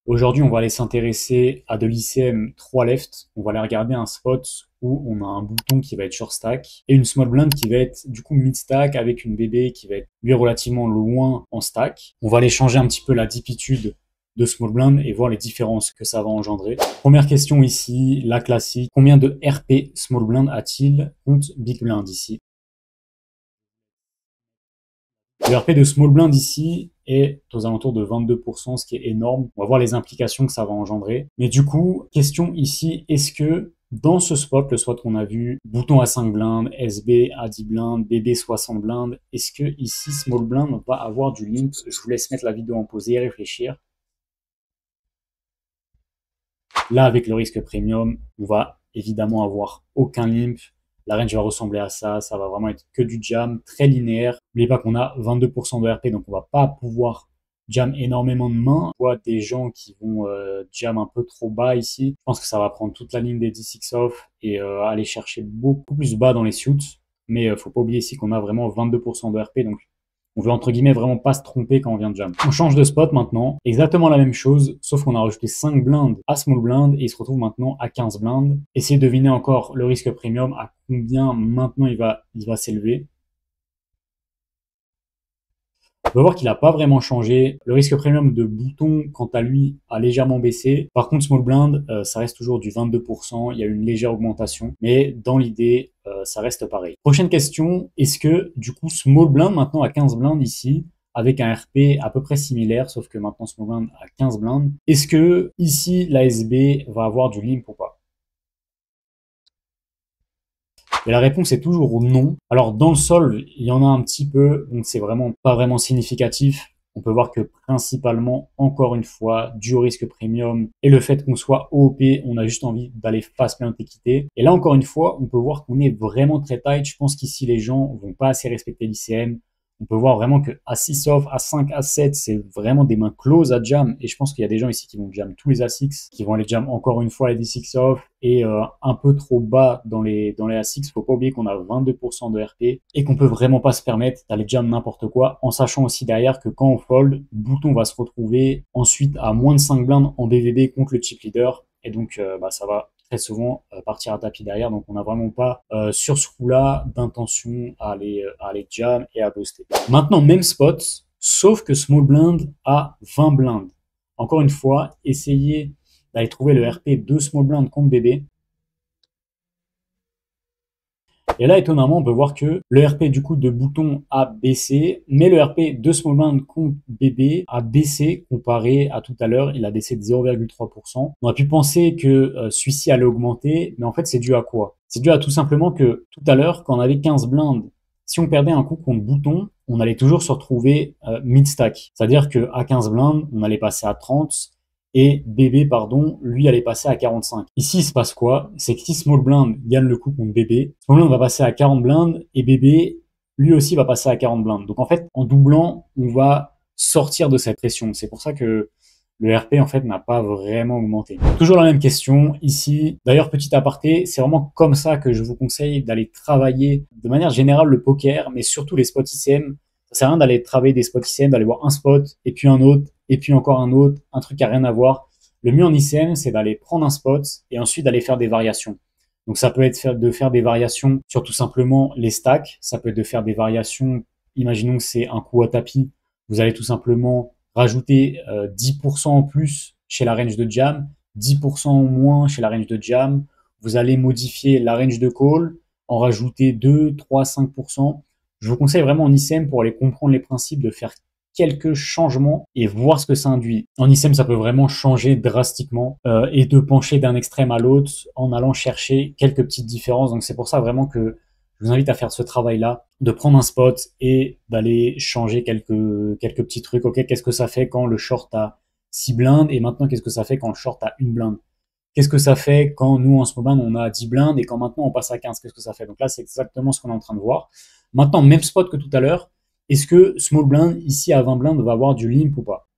Aujourd'hui, on va aller s'intéresser à de l'ICM 3 left. On va aller regarder un spot où on a un bouton qui va être short stack et une small blind qui va être du coup mid stack avec une BB qui va être lui relativement loin en stack. On va aller changer un petit peu la dipitude de small blind et voir les différences que ça va engendrer. Première question ici, la classique. Combien de RP small blind a-t-il contre big blind ici? Le RP de small blind ici est aux alentours de 22%, ce qui est énorme. On va voir les implications que ça va engendrer. Mais du coup, question ici, est-ce que dans ce spot, le spot qu'on a vu, bouton à 5 blindes, SB à 10 blindes, BB 60 blindes, est-ce que ici, small blind va avoir du limp? Je vous laisse mettre la vidéo en pause et réfléchir. Là, avec le risque premium, on va évidemment avoir aucun limp. La range va ressembler à ça. Ça va vraiment être que du jam, très linéaire. N'oubliez pas qu'on a 22% de RP, donc on va pas pouvoir jam énormément de mains. On voit des gens qui vont jam un peu trop bas ici. Je pense que ça va prendre toute la ligne des D6 off et aller chercher beaucoup plus bas dans les suits. Mais faut pas oublier ici qu'on a vraiment 22% de RP, donc on veut entre guillemets vraiment pas se tromper quand on vient de jam. On change de spot maintenant, exactement la même chose, sauf qu'on a rajouté 5 blindes à small blind et il se retrouve maintenant à 15 blindes. Essayez de deviner encore le risque premium, à combien maintenant il va s'élever. On va voir qu'il n'a pas vraiment changé. Le risque premium de bouton, quant à lui, a légèrement baissé. Par contre, small blind, ça reste toujours du 22%. Il y a une légère augmentation. Mais dans l'idée, ça reste pareil. Prochaine question. Est-ce que, du coup, small blind, maintenant à 15 blindes ici, avec un RP à peu près similaire, sauf que maintenant small blind à 15 blindes, est-ce que ici, la SB va avoir du limp ou pas? Et la réponse est toujours non. Alors dans le sol, il y en a un petit peu, donc c'est vraiment pas vraiment significatif. On peut voir que principalement, encore une fois, dû au risque premium et le fait qu'on soit OOP, on a juste envie d'aller fast plant et quitter. Et là, encore une fois, on peut voir qu'on est vraiment très tight. Je pense qu'ici, les gens vont pas assez respecter l'ICM. On peut voir vraiment que A6 off, A5, A7, c'est vraiment des mains closes à jam. Et je pense qu'il y a des gens ici qui vont jam tous les A6, qui vont aller jam encore une fois les D6 off et un peu trop bas dans les A6. Faut pas oublier qu'on a 22% de RP et qu'on peut vraiment pas se permettre d'aller jam n'importe quoi, en sachant aussi derrière que quand on fold, bouton va se retrouver ensuite à moins de 5 blindes en BVB contre le chip leader. Et donc, ça va très souvent partir à tapis derrière. Donc, on n'a vraiment pas sur ce coup-là d'intention à aller jam et à booster. Maintenant, même spot, sauf que small blind a 20 blindes. Encore une fois, essayez d'aller trouver le RP de small blind contre BB. Et là, étonnamment, on peut voir que le RP du coup de bouton a baissé, mais le RP de small blind contre BB a baissé comparé à tout à l'heure. Il a baissé de 0,3%. On a pu penser que celui-ci allait augmenter, mais en fait, c'est dû à quoi? C'est dû à tout simplement que tout à l'heure, quand on avait 15 blindes, si on perdait un coup contre bouton, on allait toujours se retrouver mid-stack. C'est-à-dire qu'à 15 blindes, on allait passer à 30, et BB, pardon, lui allait passer à 45. Ici, il se passe quoi? C'est que si small blind gagne le coup contre BB, small blind va passer à 40 blindes et BB, lui aussi, va passer à 40 blindes. Donc en fait, en doublant, on va sortir de cette pression. C'est pour ça que le RP, en fait, n'a pas vraiment augmenté. Toujours la même question ici. D'ailleurs, petit aparté, c'est vraiment comme ça que je vous conseille d'aller travailler de manière générale le poker, mais surtout les spots ICM. Ça sert à rien d'aller travailler des spots ICM, d'aller voir un spot et puis un autre et puis encore un autre, un truc qui n'a rien à voir. Le mieux en ICM, c'est d'aller prendre un spot et ensuite d'aller faire des variations. Donc ça peut être de faire des variations sur tout simplement les stacks, ça peut être de faire des variations, imaginons que c'est un coup à tapis, vous allez tout simplement rajouter 10% en plus chez la range de jam, 10% en moins chez la range de jam, vous allez modifier la range de call, en rajouter 2, 3, 5%. Je vous conseille vraiment en ICM pour aller comprendre les principes de faire quelques changements et voir ce que ça induit. En ICM, ça peut vraiment changer drastiquement et de pencher d'un extrême à l'autre en allant chercher quelques petites différences. Donc c'est pour ça vraiment que je vous invite à faire ce travail-là, de prendre un spot et d'aller changer quelques petits trucs. Ok, qu'est-ce que ça fait quand le short a 6 blindes et maintenant qu'est-ce que ça fait quand le short a une blinde? Qu'est-ce que ça fait quand nous, en ce moment, on a 10 blindes et quand maintenant on passe à 15? Qu'est-ce que ça fait? Donc là, c'est exactement ce qu'on est en train de voir. Maintenant, même spot que tout à l'heure, est-ce que small blind, ici à 20 blindes, va avoir du limp ou pas?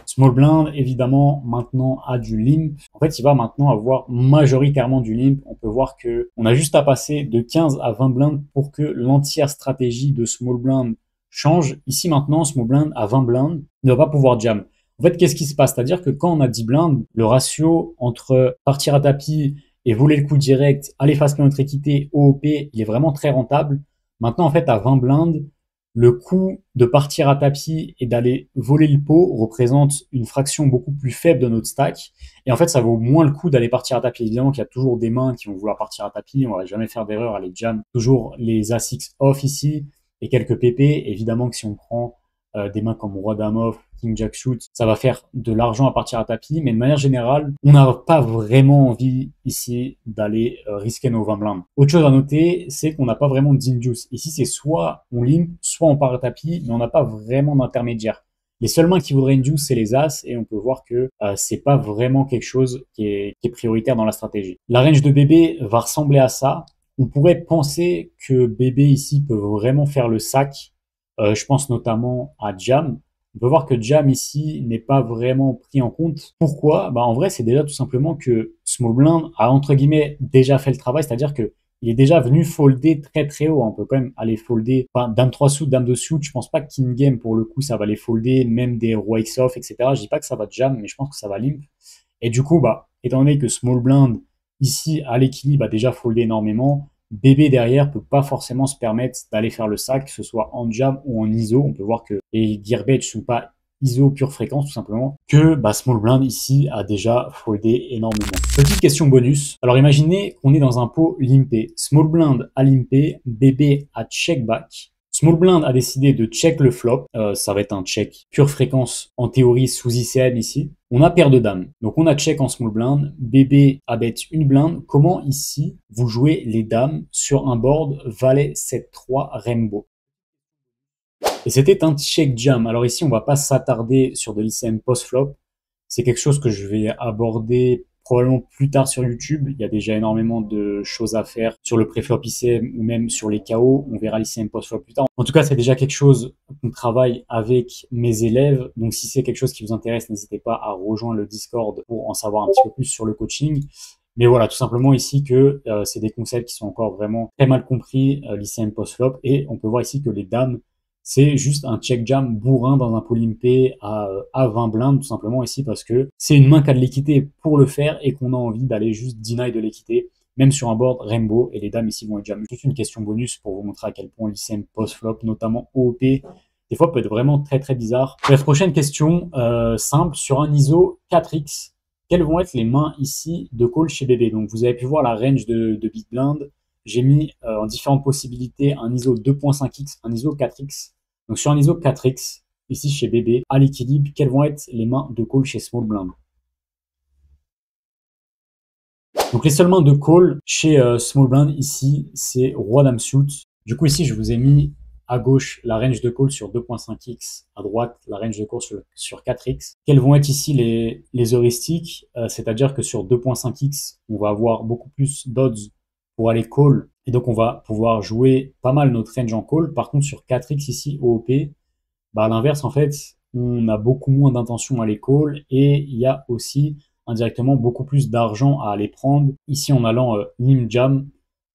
Small blind, évidemment, maintenant a du limp. En fait, il va maintenant avoir majoritairement du limp. On peut voir que on a juste à passer de 15 à 20 blindes pour que l'entière stratégie de small blind change. Ici maintenant, small blind à 20 blindes ne va pas pouvoir jam. En fait, qu'est-ce qui se passe? C'est-à-dire que quand on a 10 blindes, le ratio entre partir à tapis et voler le coup direct, aller face play notre équité, OOP, il est vraiment très rentable. Maintenant, en fait, à 20 blindes, le coût de partir à tapis et d'aller voler le pot représente une fraction beaucoup plus faible de notre stack. Et en fait, ça vaut moins le coup d'aller partir à tapis. Évidemment qu'il y a toujours des mains qui vont vouloir partir à tapis. On va jamais faire d'erreur à les jam. Toujours les As-X off ici et quelques PP. Évidemment que si on prend des mains comme Roi Dame off, King Jack shoot, ça va faire de l'argent à partir à tapis. Mais de manière générale, on n'a pas vraiment envie ici d'aller risquer nos 20 blindes. Autre chose à noter, c'est qu'on n'a pas vraiment d'induce. Ici, c'est soit on limp, soit on part à tapis, mais on n'a pas vraiment d'intermédiaire. Les seules mains qui voudraient induce, c'est les As, et on peut voir que c'est pas vraiment quelque chose qui est prioritaire dans la stratégie. La range de bébé va ressembler à ça. On pourrait penser que bébé ici peut vraiment faire le sac. Je pense notamment à Jam. On peut voir que Jam ici n'est pas vraiment pris en compte. Pourquoi? Bah, en vrai, c'est déjà tout simplement que Small Blind a entre guillemets déjà fait le travail, c'est-à-dire que il est déjà venu folder très très haut. On peut quand même aller folder Dame 3 suit, Dame 2 suit. Je pense pas que King Game, pour le coup, ça va les folder, même des Roi X off, etc. Je dis pas que ça va Jam, mais je pense que ça va limp. Et du coup, bah, étant donné que Small Blind, ici, à l'équilibre, a déjà foldé énormément, bébé derrière peut pas forcément se permettre d'aller faire le sac, que ce soit en jam ou en ISO. On peut voir que les gearbage sont pas ISO pure fréquence tout simplement, que small blind ici a déjà foldé énormément. Petite question bonus. Alors imaginez qu'on est dans un pot limpé. Small blind a limpé, bébé a check back. Small blind a décidé de check le flop. Ça va être un check pure fréquence en théorie sous ICM ici. On a paire de dames. Donc on a check en small blind. Bébé a bet une blinde. Comment ici vous jouez les dames sur un board valet 7-3 rainbow? Et c'était un check jam. Alors ici on va pas s'attarder sur de l'ICM post flop. C'est quelque chose que je vais aborder probablement plus tard sur YouTube. Il y a déjà énormément de choses à faire sur le pré-flop ICM ou même sur les KO. On verra l'ICM post-flop plus tard. En tout cas, c'est déjà quelque chose qu'on travaille avec mes élèves. Donc, si c'est quelque chose qui vous intéresse, n'hésitez pas à rejoindre le Discord pour en savoir un petit peu plus sur le coaching. Mais voilà, tout simplement ici que c'est des concepts qui sont encore vraiment très mal compris, l'ICM post-flop. Et on peut voir ici que les dames, c'est juste un check jam bourrin dans un polympé à 20 blindes, tout simplement ici, parce que c'est une main qui a de l'équité pour le faire et qu'on a envie d'aller juste deny de l'équité, même sur un board rainbow, et les dames ici vont être jam. Juste une question bonus pour vous montrer à quel point l'ICM post-flop, notamment OOP, des fois peut être vraiment très très bizarre. Bref, prochaine question, simple, sur un ISO 4X, quelles vont être les mains ici de call chez bébé? Donc vous avez pu voir la range de big blind. J'ai mis en différentes possibilités un ISO 2.5x, un ISO 4x. Donc sur un ISO 4x, ici chez bébé, à l'équilibre, quelles vont être les mains de call chez small blind? Donc les seules mains de call chez small blind ici, c'est roi dame suit. Du coup ici je vous ai mis à gauche la range de call sur 2.5x, à droite la range de call sur 4x. Quelles vont être ici les heuristiques? C'est-à-dire que sur 2.5x, on va avoir beaucoup plus d'odds pour aller call, et donc on va pouvoir jouer pas mal notre range en call. Par contre sur 4x ici OOP, à l'inverse en fait on a beaucoup moins d'intention à aller call, et il y a aussi indirectement beaucoup plus d'argent à aller prendre ici en allant limp jam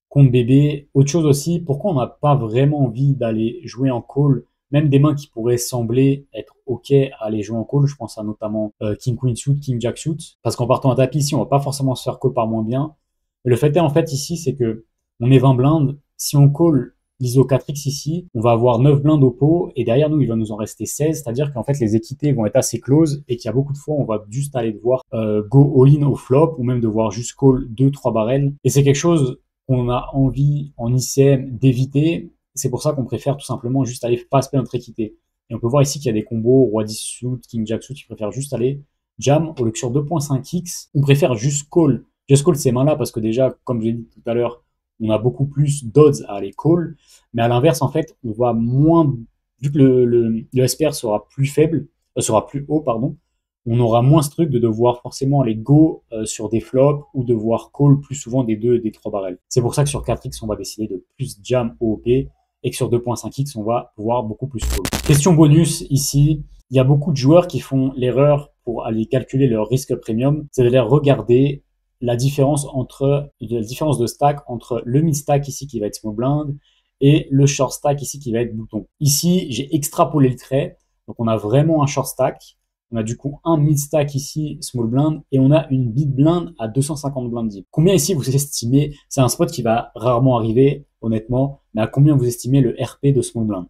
contre bébé. Autre chose aussi, pourquoi on n'a pas vraiment envie d'aller jouer en call, même des mains qui pourraient sembler être ok à aller jouer en call, je pense à notamment King Queen suit, King Jack suit, parce qu'en partant à tapis ici on va pas forcément se faire call par moins bien. Le fait est en fait ici, c'est que on est 20 blindes. Si on call l'ISO 4X ici, on va avoir 9 blindes au pot, et derrière nous, il va nous en rester 16. C'est-à-dire qu'en fait, les équités vont être assez close, et qu'il y a beaucoup de fois, on va juste aller devoir go all-in au flop, ou même devoir juste call 2-3 barrels. Et c'est quelque chose qu'on a envie en ICM d'éviter. C'est pour ça qu'on préfère tout simplement juste aller face notre équité. Et on peut voir ici qu'il y a des combos Roi 10 suit, King Jack suit, qui préfèrent juste aller jam, au lieu que sur 2.5x, on préfère juste call. Just call ces mains-là parce que déjà, comme j'ai dit tout à l'heure, on a beaucoup plus d'odds à aller call. Mais à l'inverse, en fait, on va moins, vu que le SPR sera plus faible, sera plus haut, pardon, on aura moins ce truc de devoir forcément aller go sur des flops ou devoir call plus souvent des 2 et des 3 barrels. C'est pour ça que sur 4x, on va décider de plus jam OOP, et que sur 2.5x, on va pouvoir beaucoup plus call. Question bonus ici, il y a beaucoup de joueurs qui font l'erreur pour aller calculer leur risque premium, c'est d'aller regarder la différence de stack entre le mid stack ici qui va être small blind et le short stack ici qui va être bouton. Ici, j'ai extrapolé le trait. Donc, on a vraiment un short stack. On a du coup un mid stack ici, small blind, et on a une big blind à 250 blindes deep. Combien ici vous estimez, c'est un spot qui va rarement arriver, honnêtement, mais à combien vous estimez le RP de small blind?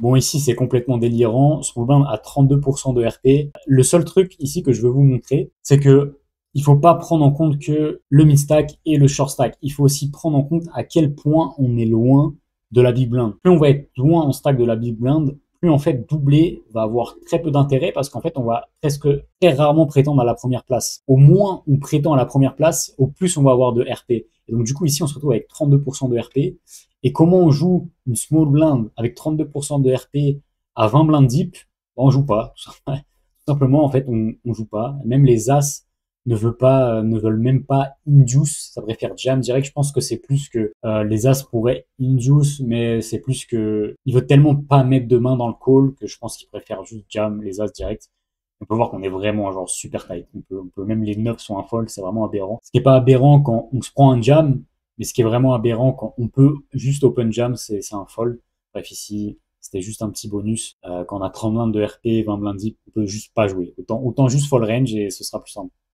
Bon, ici, c'est complètement délirant. Small blind à 32% de RP. Le seul truc ici que je veux vous montrer, c'est que il faut pas prendre en compte que le mid stack et le short stack. Il faut aussi prendre en compte à quel point on est loin de la big blind. Plus on va être loin en stack de la big blind, plus en fait doubler va avoir très peu d'intérêt parce qu'en fait on va presque très rarement prétendre à la première place. Au moins on prétend à la première place, au plus on va avoir de RP. Et donc du coup ici on se retrouve avec 32% de RP. Et comment on joue une small blind avec 32% de RP à 20 blindes deep? Ben, on joue pas. Tout simplement en fait on joue pas. Même les as ne veulent même pas induce, ça préfère jam direct. Je pense que c'est plus que les as pourraient induce, mais c'est plus que il veut tellement pas mettre de main dans le call que je pense qu'il préfère juste jam les as direct. On peut voir qu'on est vraiment genre super tight. On peut même les 9 sont un fold, c'est vraiment aberrant. Ce qui est pas aberrant quand on se prend un jam, mais ce qui est vraiment aberrant quand on peut juste open jam, c'est un fold. Bref, ici, c'était juste un petit bonus. Quand on a 30 blindes de RP, 20 blindes deep, on peut juste pas jouer. Autant juste fold range et ce sera plus simple.